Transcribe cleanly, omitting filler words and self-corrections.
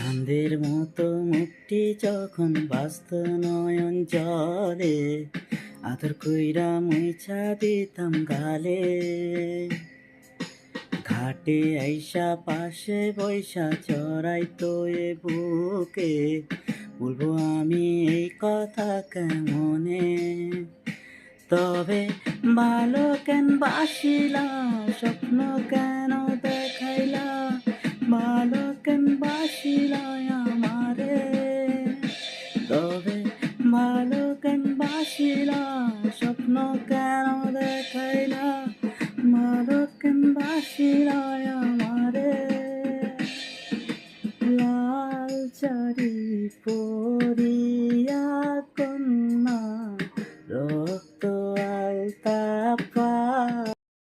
চাঁদের মতো মুখটি যখন বাস্ত নয়ন জলে, আদর কইরা মুইছা দিতাম গালে। ঘাটে আইসা পাশে বৈশা চড়াইতো এ বুকে, বলবো আমি এই কথা কেমনে। তবে ভালো কেন বাসিলাম, স্বপ্ন কেন